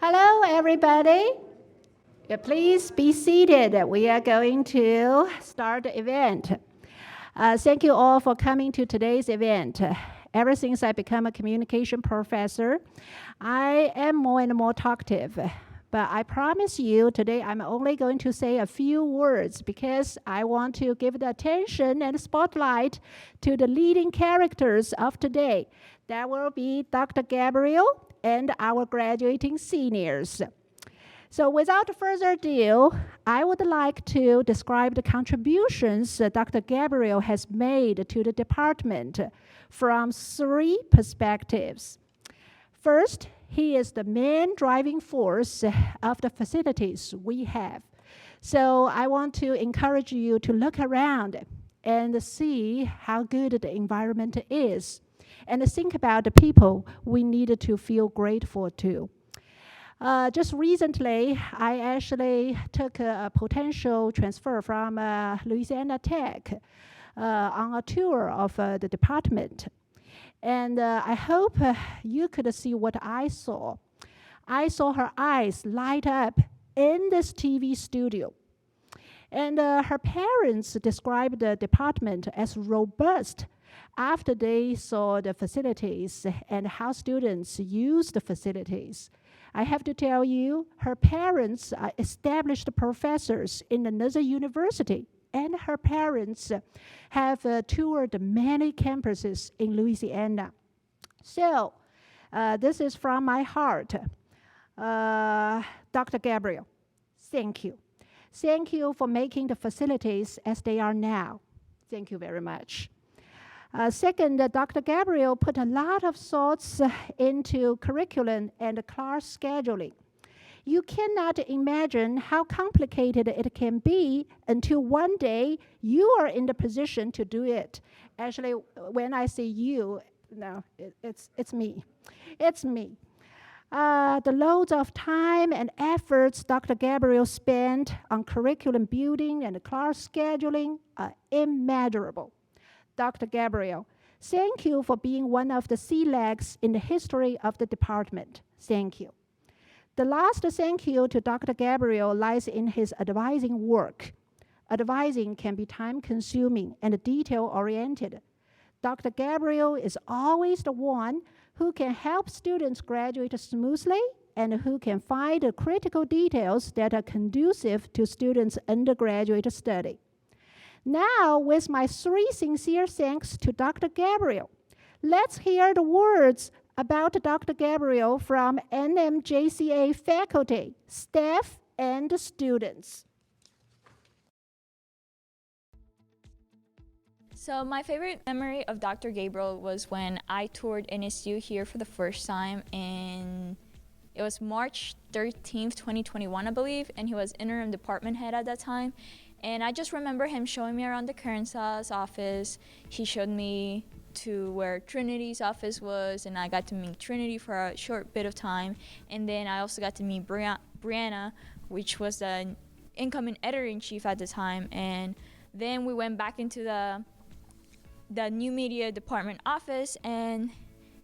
Hello, everybody. Please be seated. We are going to start the event. Thank you all for coming to today's event. Ever since I became a communication professor, I am more and more talkative. But I promise you, today I'm only going to say a few words because I want to give the attention and spotlight to the leading characters of today. That will be Dr. Gabriel and our graduating seniors. So without further ado, I would like to describe the contributions Dr. Gabriel has made to the department from three perspectives. First, he is the main driving force of the facilities we have. So I want to encourage you to look around and see how good the environment is, and think about the people we need to feel grateful to. Just recently, I actually took a potential transfer from Louisiana Tech on a tour of the department. And I hope you could see what I saw. I saw her eyes light up in this TV studio. And her parents described the department as robust after they saw the facilities and how students use the facilities. I have to tell you, her parents are established professors in another university, and her parents have toured many campuses in Louisiana. So, this is from my heart. Dr. Gabriel, thank you. Thank you for making the facilities as they are now. Thank you very much. Second, Dr. Gabriel put a lot of thoughts into curriculum and class scheduling. You cannot imagine how complicated it can be until one day you are in the position to do it. Actually, when I say you, no, it's me. It's me. The loads of time and efforts Dr. Gabriel spent on curriculum building and class scheduling are immeasurable. Dr. Gabriel, thank you for being one of the sea legs in the history of the department. Thank you. The last thank you to Dr. Gabriel lies in his advising work. Advising can be time-consuming and detail-oriented. Dr. Gabriel is always the one who can help students graduate smoothly and who can find the critical details that are conducive to students' undergraduate study. Now, with my three sincere thanks to Dr. Gabriel, let's hear the words about Dr. Gabriel from NMJCA faculty, staff, and students. So my favorite memory of Dr. Gabriel was when I toured NSU here for the first time it was March 13th, 2021, I believe, and he was interim department head at that time. And I just remember him showing me around the Kansas office. He showed me to where Trinity's office was, and I got to meet Trinity for a short bit of time. And then I also got to meet Brianna, which was the incoming editor-in-chief at the time. And then we went back into the new media department office, and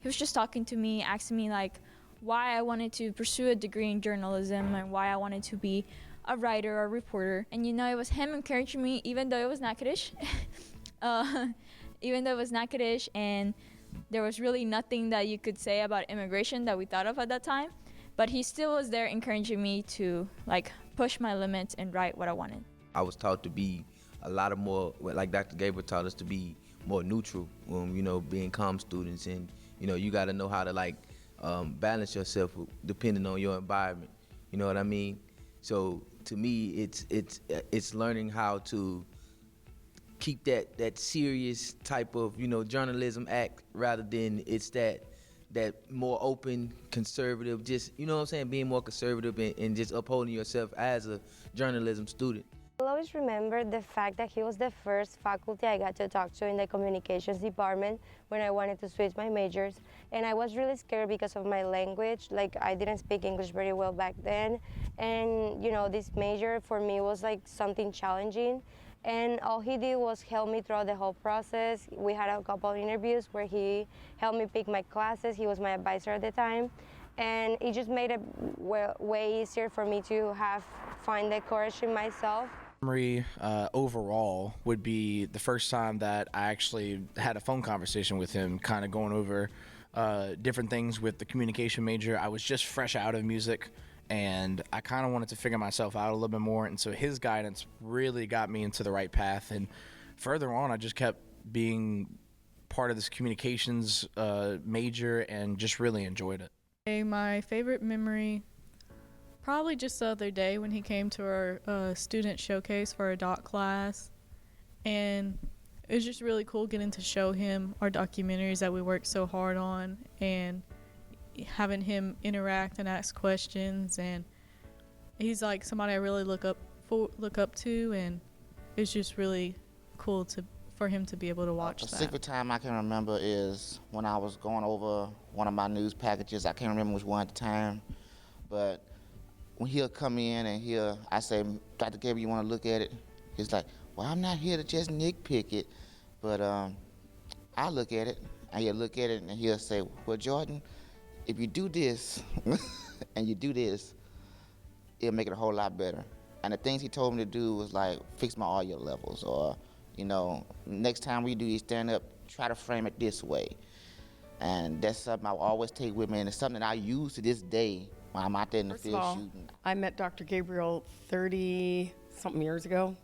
he was just talking to me, asking me like why I wanted to pursue a degree in journalism and why I wanted to be a writer or a reporter. And you know, it was him encouraging me, even though it was Natchitoches. Even though it was Natchitoches, and there was really nothing that you could say about immigration that we thought of at that time. But he still was there encouraging me to like push my limits and write what I wanted. I was taught to be a lot of more, like Dr. Gabriel taught us, to be more neutral, you know, being calm students. And, you know, you got to know how to like balance yourself depending on your environment. You know what I mean? So to me, it's learning how to keep that serious type of, you know, journalism act rather than it's that more open, conservative, just, you know what I'm saying, being more conservative and just upholding yourself as a journalism student. I'll always remember the fact that he was the first faculty I got to talk to in the communications department when I wanted to switch my majors. And I was really scared because of my language. Like, I didn't speak English very well back then. And, you know, this major for me was like something challenging. And all he did was help me throughout the whole process. We had a couple of interviews where he helped me pick my classes. He was my advisor at the time. and it just made it way easier for me to find the courage in myself. Memory overall would be the first time that I actually had a phone conversation with him, kind of going over different things with the communication major. I was just fresh out of music, and I kind of wanted to figure myself out a little bit more, and so his guidance really got me into the right path. And further on, I just kept being part of this communications major and just really enjoyed it. My favorite memory, probably just the other day when he came to our student showcase for our doc class, and it was just really cool getting to show him our documentaries that we worked so hard on, and having him interact and ask questions. And he's like somebody I really look up to, and it's just really cool for him to be able to watch that. A secret time I can remember is when I was going over one of my news packages. I can't remember which one at the time, but when he'll come in and I say, Dr. Gabriel, you want to look at it? He's like, well, I'm not here to just nitpick it, but I'll look at it. And he'll look at it and he'll say, well, Jordan, if you do this and you do this, it'll make it a whole lot better. And the things he told me to do was like fix my audio levels, or, next time we do you stand up, try to frame it this way. And that's something I will always take with me, and it's something that I use to this day when I'm out there in the field shooting. I met Dr. Gabriel 30-something years ago,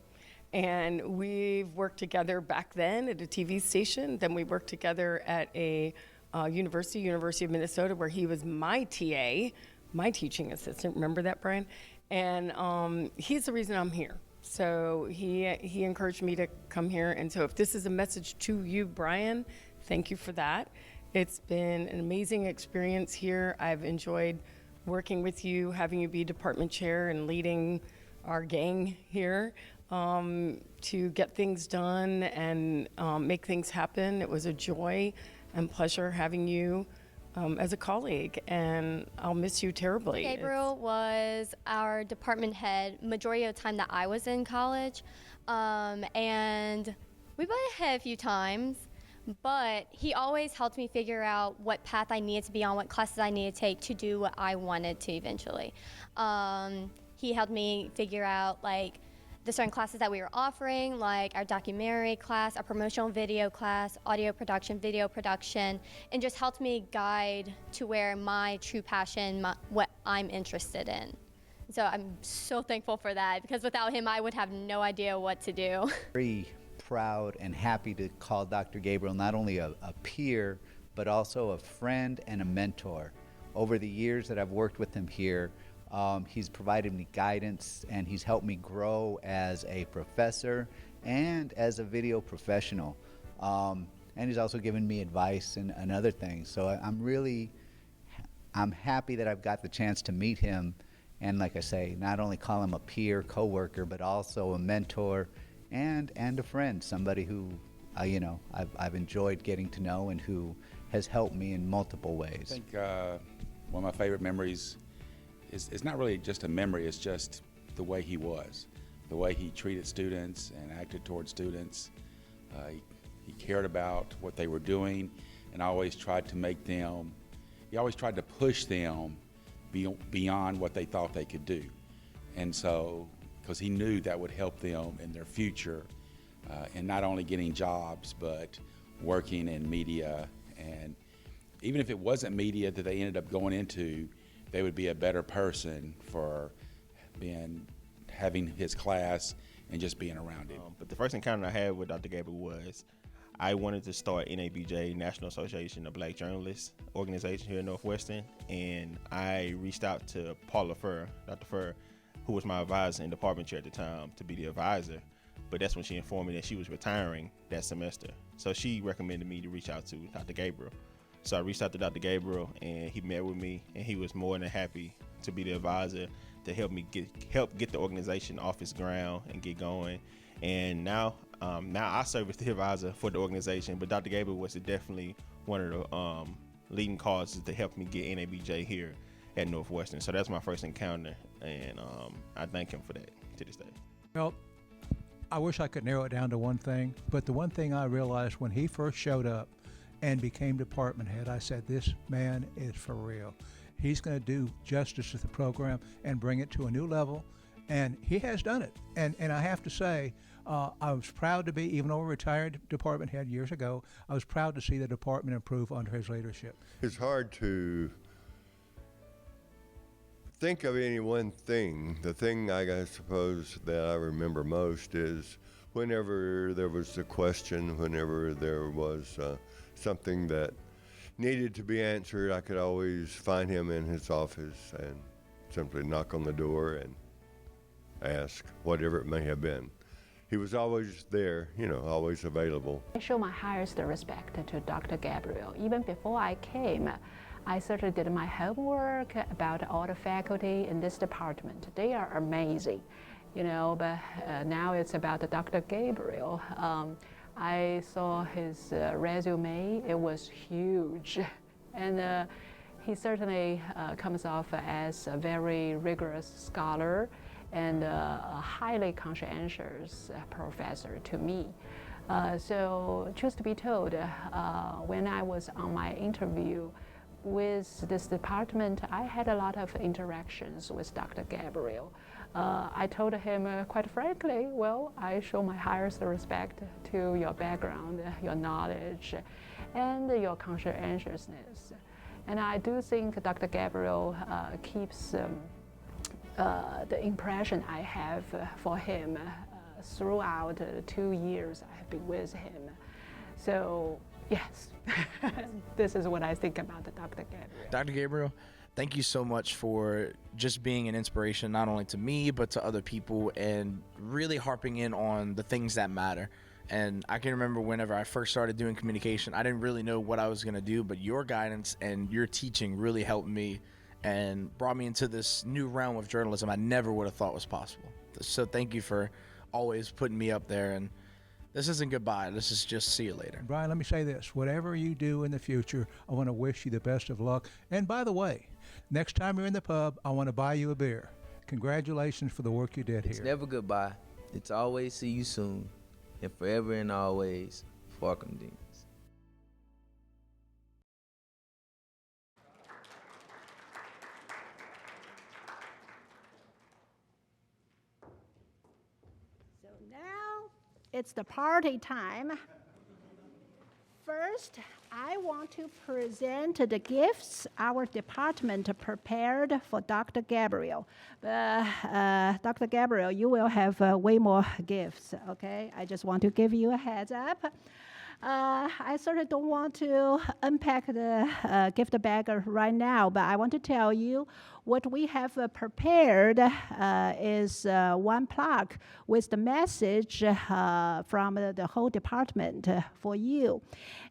and we've worked together back then at a TV station. Then we worked together at a University of Minnesota, where he was my TA, my teaching assistant. Remember that, Brian? And he's the reason I'm here. So he encouraged me to come here. And so if this is a message to you, Brian, thank you for that. It's been an amazing experience here. I've enjoyed working with you, having you be department chair and leading our gang here to get things done and make things happen. It was a joy and pleasure having you as a colleague, and I'll miss you terribly. Gabriel was our department head majority of the time that I was in college, and we butted heads a few times, but he always helped me figure out what path I needed to be on, what classes I needed to take to do what I wanted to eventually. He helped me figure out the certain classes that we were offering, like our documentary class, our promotional video class, audio production, video production, and just helped me guide to where my true passion, what I'm interested in. So I'm so thankful for that, because without him, I would have no idea what to do. Very proud and happy to call Dr. Gabriel not only a peer, but also a friend and a mentor. Over the years that I've worked with him here, he's provided me guidance, and he's helped me grow as a professor and as a video professional. And he's also given me advice and other things. So I'm happy that I've got the chance to meet him, and like I say, not only call him a peer, coworker, but also a mentor and a friend, somebody who I've enjoyed getting to know and who has helped me in multiple ways. I think one of my favorite memories it's not really just a memory, it's just the way he was, the way he treated students and acted toward students. He cared about what they were doing, and always tried to push them beyond what they thought they could do. And so, because he knew that would help them in their future, in not only getting jobs, but working in media. And even if it wasn't media that they ended up going into, they would be a better person for having his class and just being around him. But the first encounter I had with Dr. Gabriel was I wanted to start NABJ, National Association of Black Journalists organization here in Northwestern, and I reached out to Paula Furr, Dr. Furr, who was my advisor and department chair at the time, to be the advisor. But that's when she informed me that she was retiring that semester. So she recommended me to reach out to Dr. Gabriel. So I reached out to Dr. Gabriel, and he met with me, and he was more than happy to be the advisor to help me get the organization off its ground and get going. And now I serve as the advisor for the organization, but Dr. Gabriel was definitely one of the leading causes to help me get NABJ here at Northwestern. So that's my first encounter, and I thank him for that to this day. Well, I wish I could narrow it down to one thing, but the one thing I realized when he first showed up and became department head, I said, this man is for real. he's going to do justice to the program and bring it to a new level. And he has done it. And I have to say, I was proud to be, even though I retired department head years ago, I was proud to see the department improve under his leadership. It's hard to think of any one thing. The thing I suppose that I remember most is whenever there was a question, whenever there was something that needed to be answered, I could always find him in his office and simply knock on the door and ask whatever it may have been. He was always there, always available. I show my highest respect to Dr. Gabriel. Even before I came, I certainly did my homework about all the faculty in this department. They are amazing, but now it's about Dr. Gabriel. I saw his resume. It was huge. And he certainly comes off as a very rigorous scholar and a highly conscientious professor to me. So truth to be told, when I was on my interview with this department, I had a lot of interactions with Dr. Gabriel. I told him quite frankly, well, I show my highest respect to your background, your knowledge, and your conscientiousness. And I do think Dr. Gabriel keeps the impression I have for him throughout the 2 years I have been with him. So yes, this is what I think about Dr. Gabriel. Dr. Gabriel, thank you so much for just being an inspiration not only to me but to other people and really harping in on the things that matter. And I can remember whenever I first started doing communication, I didn't really know what I was going to do, but your guidance and your teaching really helped me and brought me into this new realm of journalism I never would have thought was possible. So thank you for always putting me up there. And this isn't goodbye. This is just see you later. Brian, let me say this. Whatever you do in the future, I want to wish you the best of luck. And by the way, next time you're in the pub, I want to buy you a beer. Congratulations for the work you did here. It's never goodbye. It's always see you soon. And forever and always, Farkham Deans. So now it's the party time. First, I want to present the gifts our department prepared for Dr. Gabriel. Dr. Gabriel, you will have way more gifts, okay? I just want to give you a heads up. I sort of don't want to unpack the gift bag right now, but I want to tell you what we have prepared is one plaque with the message from the whole department for you.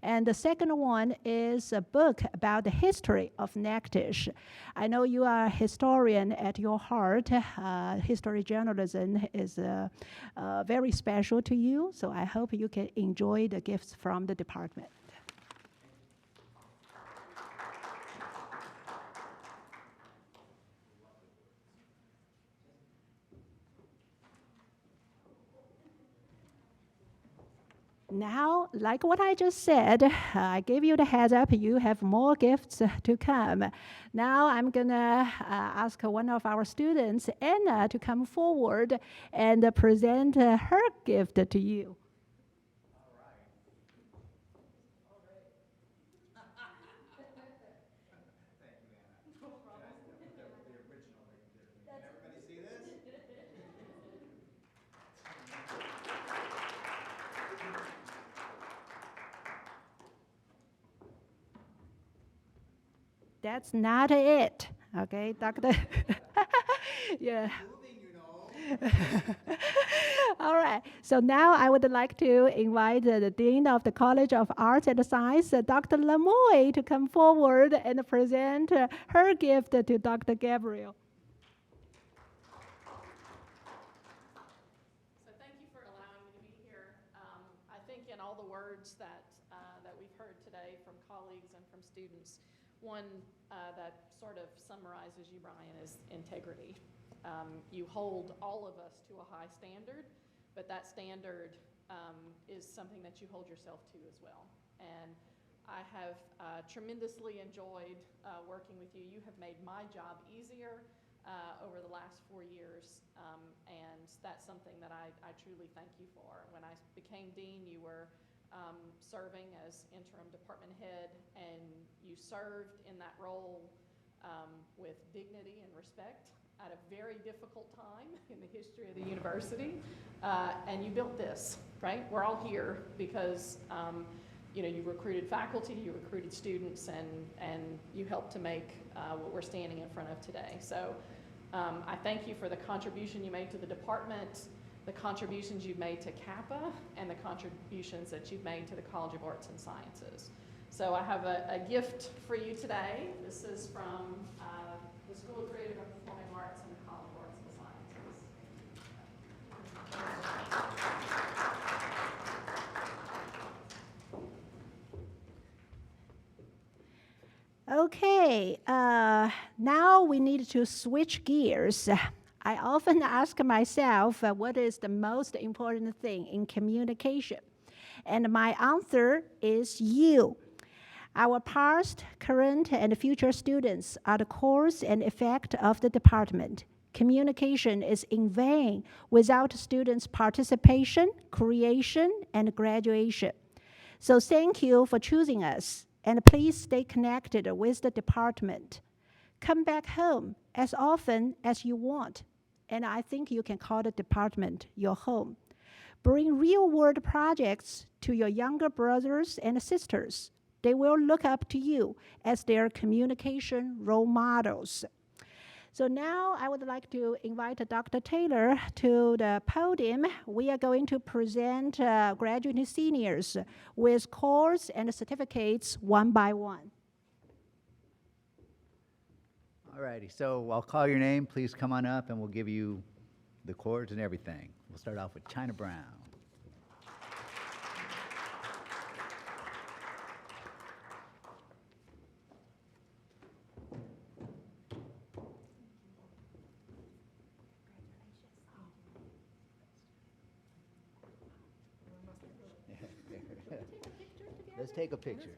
And the second one is a book about the history of Natchitoches. I know you are a historian at your heart. History journalism is very special to you, so I hope you can enjoy the gifts from the department. Now, like what I just said, I gave you the heads up, you have more gifts to come. Now I'm gonna ask one of our students, Anna, to come forward and present her gift to you. That's not it, okay, Doctor? Yeah. All right, so now I would like to invite the Dean of the College of Arts and Science, Dr. Lamoy, to come forward and present her gift to Dr. Gabriel. So thank you for allowing me to be here. I think in all the words that we've heard today from colleagues and from students, one that sort of summarizes you, Brian, is integrity. You hold all of us to a high standard, but that standard is something that you hold yourself to as well. And I have tremendously enjoyed working with you. You have made my job easier over the last 4 years, and that's something that I truly thank you for. When I became dean, you were serving as interim department head, and you served in that role with dignity and respect at a very difficult time in the history of the university, and you built this, right? We're all here because you recruited faculty, you recruited students, and you helped to make what we're standing in front of today. So I thank you for the contribution you made to the department, the contributions you've made to Kappa, and the contributions that you've made to the College of Arts and Sciences. So I have a gift for you today. This is from the School of Creative and Performing Arts and the College of Arts and Sciences. Okay, now we need to switch gears. I often ask myself what is the most important thing in communication, and my answer is you. Our past, current, and future students are the cause and effect of the department. Communication is in vain without students' participation, creation, and graduation. So thank you for choosing us, and please stay connected with the department. Come back home as often as you want, and I think you can call the department your home. Bring real-world projects to your younger brothers and sisters. They will look up to you as their communication role models. So now I would like to invite Dr. Taylor to the podium. We are going to present graduating seniors with cords and certificates one by one. All righty, so I'll call your name. Please come on up and we'll give you the cords and everything. We'll start off with China Brown. Let's take a picture.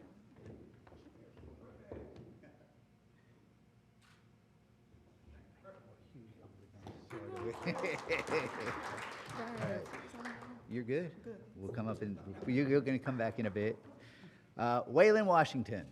All right. You're good? We'll come up and you're going to come back in a bit. Waylon Washington.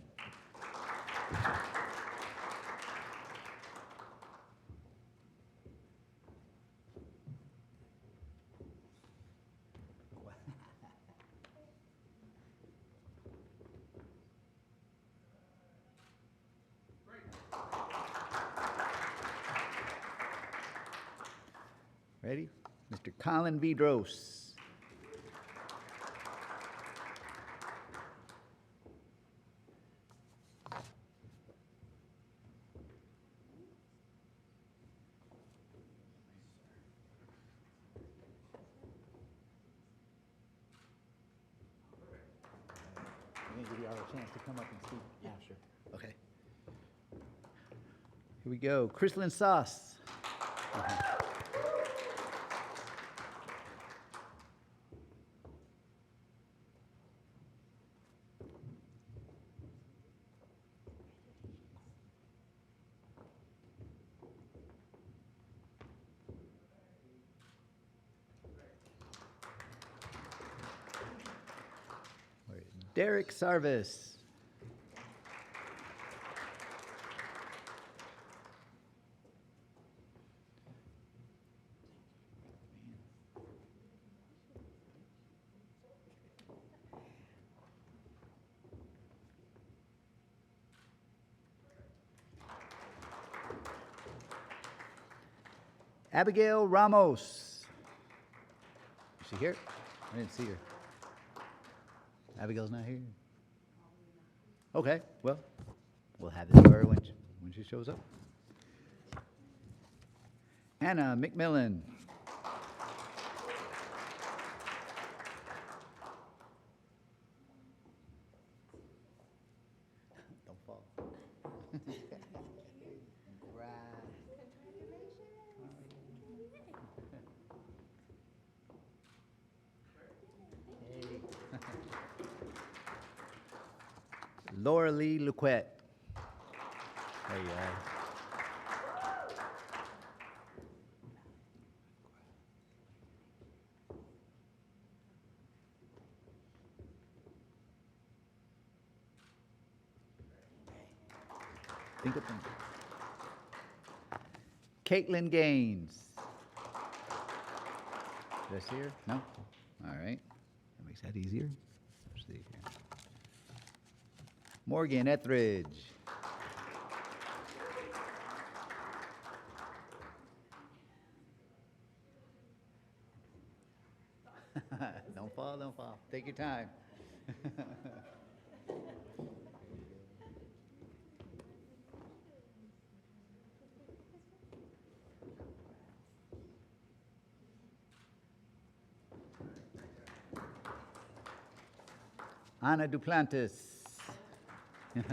Ready? Mr. Colin Vidros. I'm going to give you all a chance to come up and speak after. Okay. Here we go. Chrislyn Sauce. Derek Sarvis. Abigail Ramos. Is she here? I didn't see her. Abigail's not here. Okay, well, we'll have this for her when she shows up. Hannah McMillan. Don't fall. Laura Lee Luquette. There you are. Think of them. Caitlin Gaines. Did I see her? No? All right. That makes that easier. Let's see here. Morgan Etheridge. Don't fall, don't fall. Take your time. Ana Duplantis. Thanks,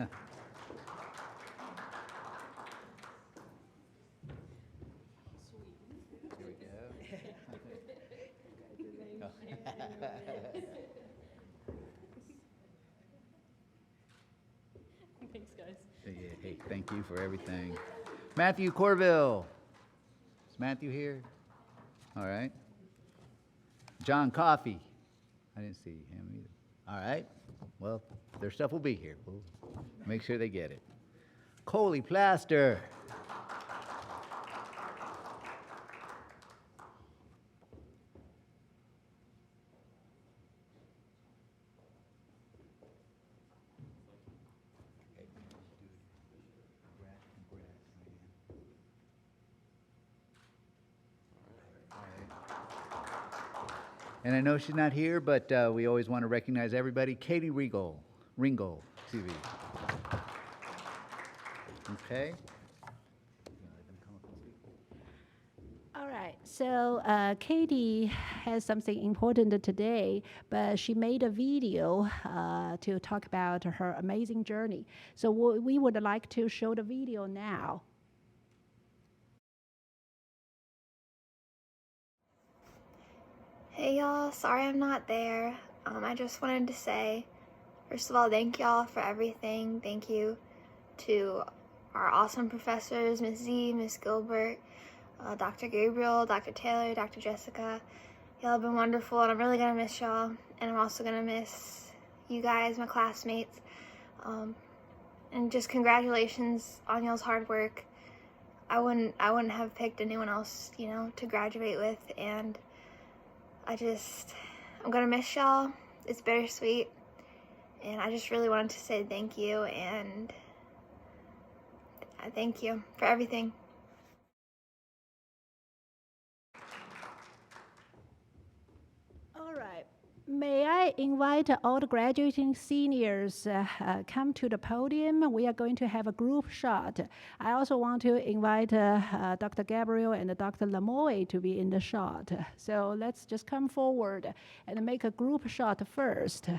guys. Hey, thank you for everything. Matthew Corville. Is Matthew here? All right. John Coffey. I didn't see him either. All right. Well, their stuff will be here. We'll make sure they get it. Coley Plaster. And I know she's not here, but we always want to recognize everybody. Katie Ringo, TV. Okay. All right, so Katie has something important today, but she made a video to talk about her amazing journey. So we would like to show the video now. Hey y'all, sorry I'm not there. I just wanted to say, first of all, thank y'all for everything. Thank you to our awesome professors, Miss Z, Miss Gilbert, Dr. Gabriel, Dr. Taylor, Dr. Jessica. Y'all have been wonderful, and I'm really gonna miss y'all. And I'm also gonna miss you guys, my classmates. And just congratulations on y'all's hard work. I wouldn't have picked anyone else, to graduate with, and I'm gonna miss y'all. It's bittersweet, and I just really wanted to say thank you, and I thank you for everything. All right. May I invite all the graduating seniors come to the podium? We are going to have a group shot. I also want to invite Dr. Gabriel and Dr. Lamoy to be in the shot. So let's just come forward and make a group shot first.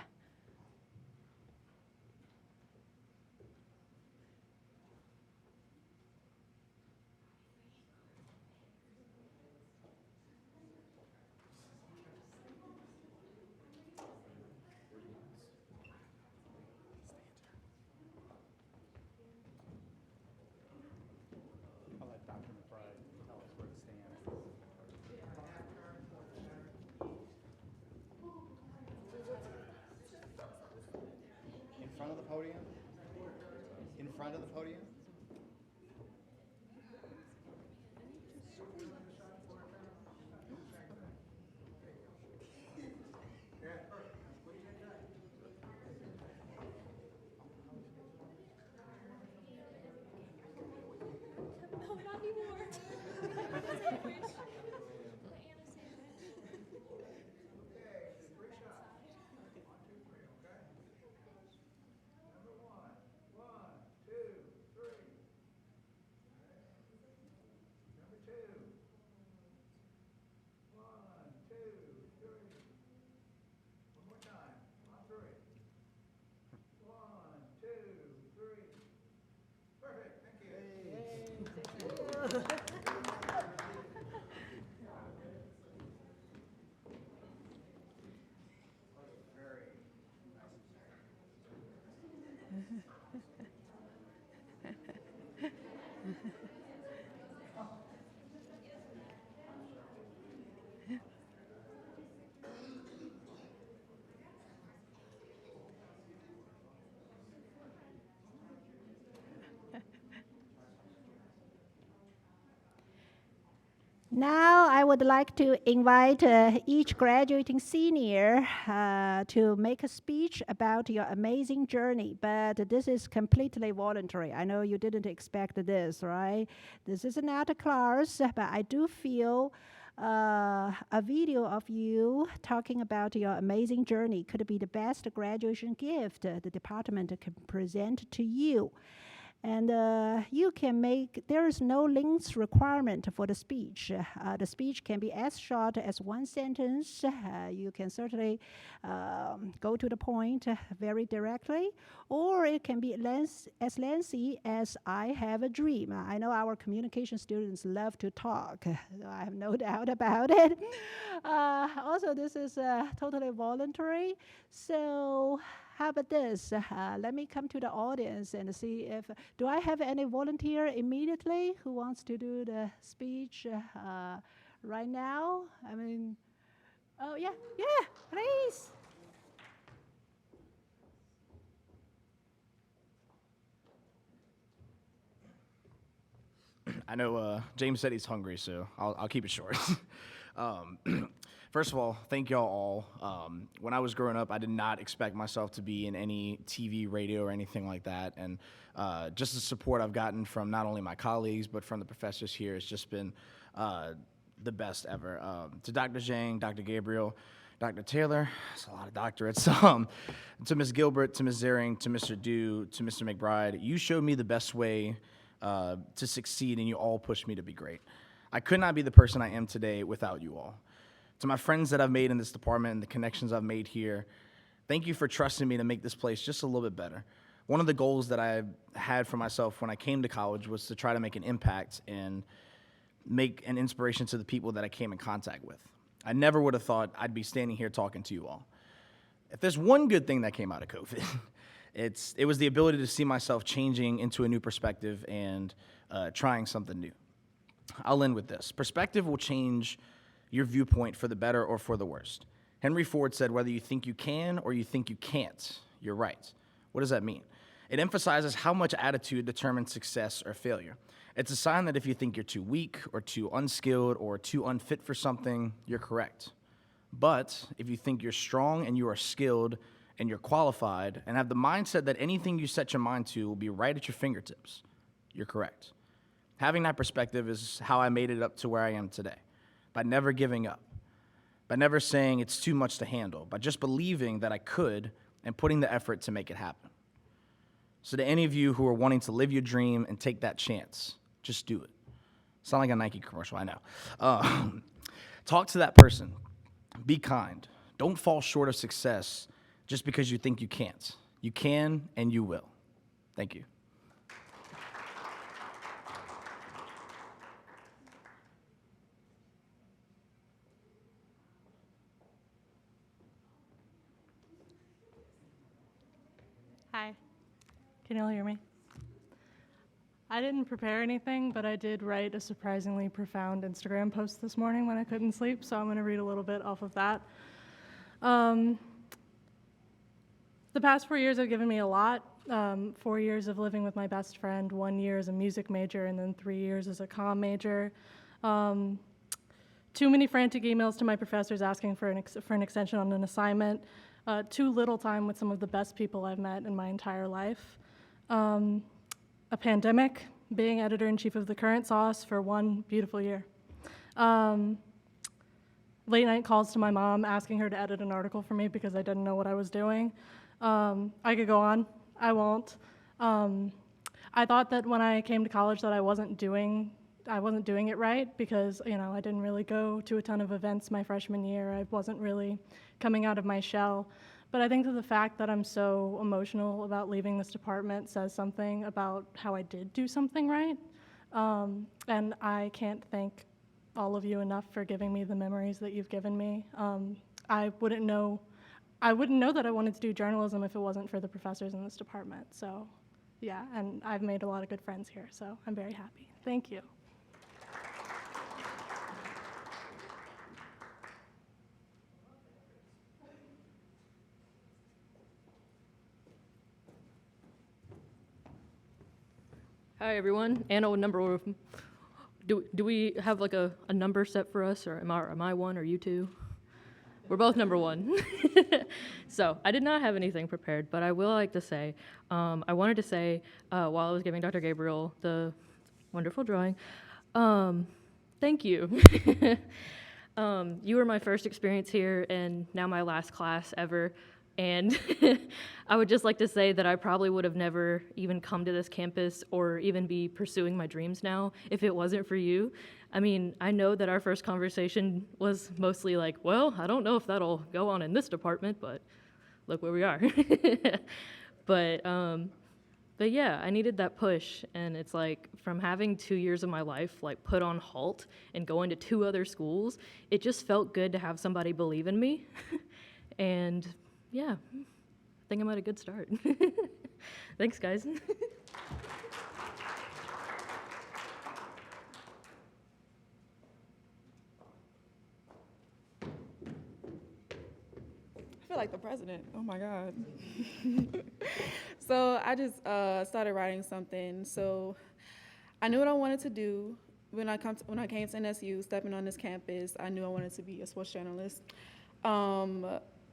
Now, I would like to invite each graduating senior to make a speech about your amazing journey, but this is completely voluntary. I know you didn't expect this, right? This is not a class, but I do feel a video of you talking about your amazing journey could be the best graduation gift the department can present to you. And you can make, there is no length requirement for the speech. The speech can be as short as one sentence. You can certainly go to the point very directly, or it can be as lengthy as I have a dream. I know our communication students love to talk. I have no doubt about it. Also, this is totally voluntary. So how about this? Let me come to the audience and see if, do I have any volunteer immediately who wants to do the speech right now? I mean, oh yeah, please. I know James said he's hungry, so I'll keep it short. First of all, thank y'all all. When I was growing up, I did not expect myself to be in any TV, radio, or anything like that. And just the support I've gotten from not only my colleagues, but from the professors here has just been the best ever. To Dr. Zhang, Dr. Gabriel, Dr. Taylor, that's a lot of doctorates. To Ms. Gilbert, to Ms. Zering, to Mr. Dew, to Mr. McBride, you showed me the best way to succeed, and you all pushed me to be great. I could not be the person I am today without you all. To my friends that I've made in this department and the connections I've made here, thank you for trusting me to make this place just a little bit better. One of the goals that I had for myself when I came to college was to try to make an impact and make an inspiration to the people that I came in contact with. I never would have thought I'd be standing here talking to you all. If there's one good thing that came out of COVID, it was the ability to see myself changing into a new perspective and trying something new. I'll end with this. Perspective will change your viewpoint for the better or for the worst. Henry Ford said, whether you think you can or you think you can't, you're right. What does that mean? It emphasizes how much attitude determines success or failure. It's a sign that if you think you're too weak or too unskilled or too unfit for something, you're correct. But if you think you're strong and you are skilled and you're qualified and have the mindset that anything you set your mind to will be right at your fingertips, you're correct. Having that perspective is how I made it up to where I am today. By never giving up, by never saying it's too much to handle, by just believing that I could and putting the effort to make it happen. So to any of you who are wanting to live your dream and take that chance, just do it. Sound like a Nike commercial, I know. Talk to that person. Be kind. Don't fall short of success just because you think you can't. You can and you will. Thank you. Hi, can you all hear me? I didn't prepare anything, but I did write a surprisingly profound Instagram post this morning when I couldn't sleep, so I'm going to read a little bit off of that. The past 4 years have given me a lot. 4 years of living with my best friend, 1 year as a music major, and then 3 years as a comm major. Too many frantic emails to my professors asking for an extension on an assignment. Too little time with some of the best people I've met in my entire life. A pandemic, being editor-in-chief of The Current Sauce for 1 beautiful year. Late night calls to my mom asking her to edit an article for me because I didn't know what I was doing. I could go on, I won't. I thought that when I came to college that I wasn't doing it right because, I didn't really go to a ton of events my freshman year. I wasn't really coming out of my shell. But I think that the fact that I'm so emotional about leaving this department says something about how I did do something right. And I can't thank all of you enough for giving me the memories that you've given me. I wouldn't know that I wanted to do journalism if it wasn't for the professors in this department. So yeah, and I've made a lot of good friends here, so I'm very happy. Thank you. Hi everyone. Anna with number. Do we have like a number set for us, or am I one or you two? We're both number one. So I did not have anything prepared, but I will like to say, I wanted to say while I was giving Dr. Gabriel the wonderful drawing, thank you. You were my first experience here and now my last class ever. And I would just like to say that I probably would have never even come to this campus or even be pursuing my dreams now if it wasn't for you. I mean, I know that our first conversation was mostly like, well, I don't know if that'll go on in this department, but look where we are. But yeah, I needed that push, and it's like from having 2 years of my life like put on halt and going to 2 other schools, it just felt good to have somebody believe in me. And yeah, I think I'm at a good start. Thanks, guys. I feel like the president. Oh my God. So I just started writing something. So I knew what I wanted to do when I came to NSU, stepping on this campus. I knew I wanted to be a sports journalist.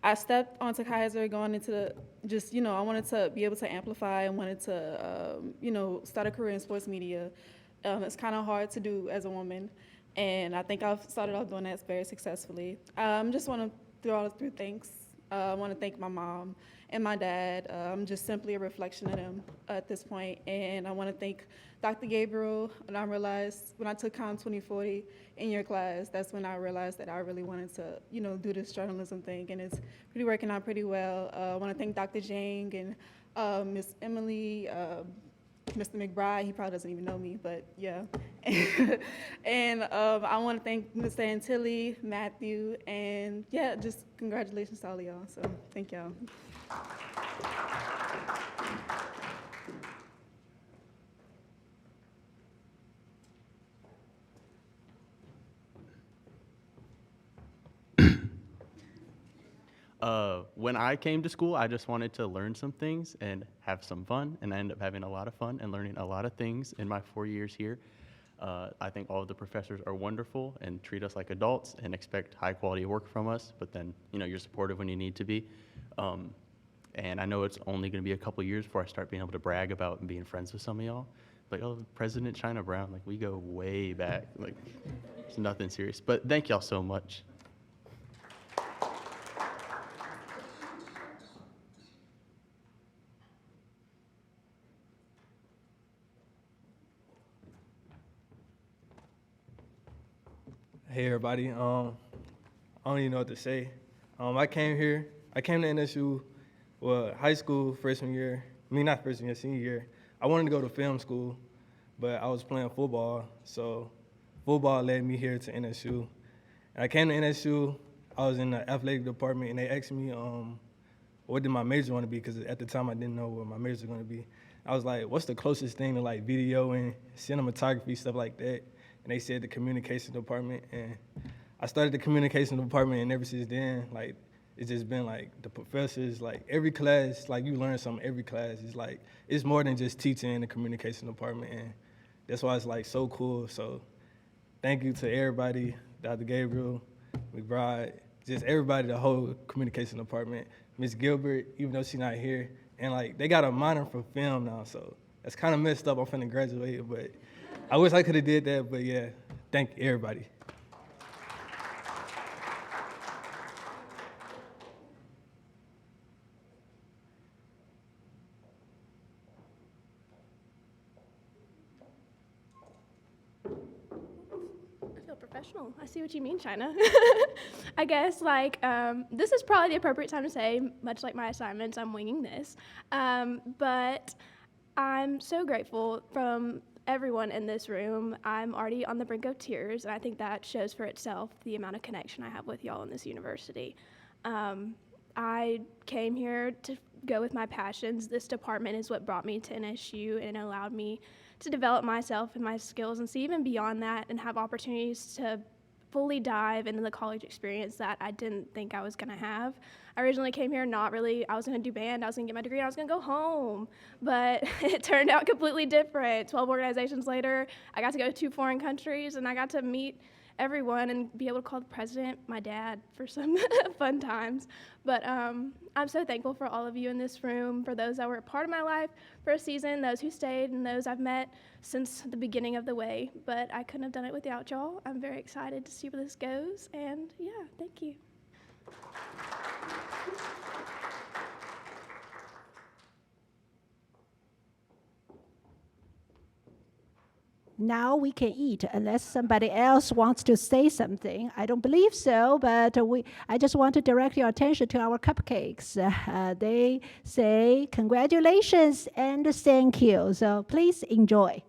I stepped onto Kaiser going into I wanted to be able to amplify. I wanted to, start a career in sports media. It's kind of hard to do as a woman, and I think I've started off doing that very successfully. Just want to through thanks. I want to thank my mom and my dad. I'm just simply a reflection of them at this point, and I want to thank Dr. Gabriel. And I realized when I took Com 2040 in your class, that's when I realized that I really wanted to, do this journalism thing, and it's really working out pretty well. I want to thank Dr. Jang and Miss Emily, Mr. McBride. He probably doesn't even know me, but yeah. And I want to thank Mr. Antilli, Matthew, and yeah, just congratulations to all of y'all. So thank y'all. When I came to school, I just wanted to learn some things and have some fun, and I ended up having a lot of fun and learning a lot of things in my 4 years here. I think all of the professors are wonderful and treat us like adults and expect high quality work from us, but then, you're supportive when you need to be. And I know it's only going to be a couple years before I start being able to brag about being friends with some of y'all. Like, oh, President China Brown, like we go way back. Like, it's nothing serious. But thank y'all so much. Hey everybody, I don't even know what to say. I came to NSU, high school freshman year. Not freshman year, senior year. I wanted to go to film school, but I was playing football, so football led me here to NSU. And I came to NSU, I was in the athletic department, and they asked me what did my major want to be, because at the time I didn't know what my major was going to be. I was like, what's the closest thing to like video and cinematography, stuff like that? And they said the communication department, and I started the communication department, and ever since then, like, it's just been like the professors, like every class, like you learn something every class. It's like, it's more than just teaching in the communication department, and that's why it's like so cool. So thank you to everybody, Dr. Gabriel, McBride, just everybody, the whole communication department, Miss Gilbert, even though she's not here, and like they got a minor for film now, so that's kind of messed up. I'm finna graduate, but I wish I could have did that, but yeah, thank everybody. I feel professional. I see what you mean, China. I guess this is probably the appropriate time to say, much like my assignments, I'm winging this. But I'm so grateful from everyone in this room. I'm already on the brink of tears, and I think that shows for itself the amount of connection I have with y'all in this university. I came here to go with my passions. This department is what brought me to NSU and allowed me to develop myself and my skills and see even beyond that and have opportunities to fully dive into the college experience that I didn't think I was going to have. I originally came here not really, I was going to do band, I was going to get my degree, and I was going to go home. But it turned out completely different. 12 organizations later, I got to go to 2 foreign countries, and I got to meet everyone and be able to call the president my dad for some fun times. But I'm so thankful for all of you in this room, for those that were a part of my life for a season, those who stayed, and those I've met since the beginning of the way. But I couldn't have done it without y'all. I'm very excited to see where this goes, and yeah, thank you. Now we can eat unless somebody else wants to say something. I don't believe so, but I just want to direct your attention to our cupcakes. They say congratulations and thank you. So please enjoy.